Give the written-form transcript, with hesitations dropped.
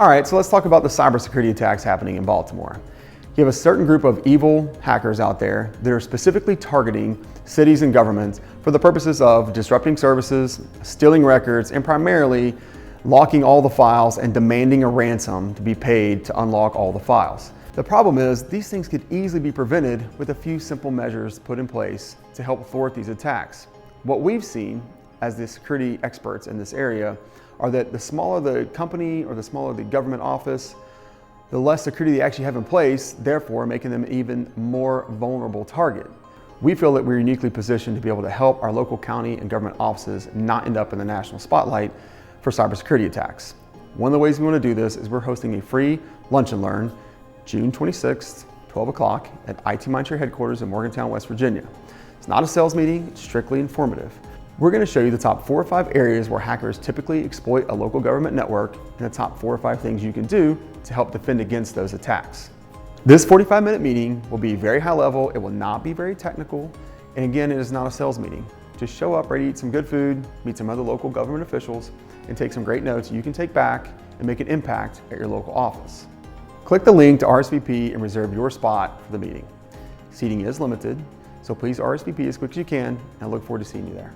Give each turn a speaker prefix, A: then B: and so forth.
A: All right, so let's talk about the cybersecurity attacks happening in Baltimore. You have a certain group of evil hackers out there that are specifically targeting cities and governments for the purposes of disrupting services, stealing records, and primarily locking all the files and demanding a ransom to be paid to unlock all the files. The problem is these things could easily be prevented with a few simple measures put in place to help thwart these attacks. What we've seen as the security experts in this area are that the smaller the company or the smaller the government office, the less security they actually have in place, therefore making them an even more vulnerable target. We feel that we're uniquely positioned to be able to help our local county and government offices not end up in the national spotlight for cybersecurity attacks. One of the ways we want to do this is we're hosting a free lunch and learn June 26th, 12 o'clock at IT Mindshare headquarters in Morgantown, West Virginia. It's not a sales meeting, it's strictly informative. We're going to show you the top 4 or 5 areas where hackers typically exploit a local government network and the top 4 or 5 things you can do to help defend against those attacks. This 45-minute meeting will be very high level, it will not be very technical, and again, it is not a sales meeting. Just show up, ready to eat some good food, meet some other local government officials, and take some great notes you can take back and make an impact at your local office. Click the link to RSVP and reserve your spot for the meeting. Seating is limited, so please RSVP as quick as you can, and I look forward to seeing you there.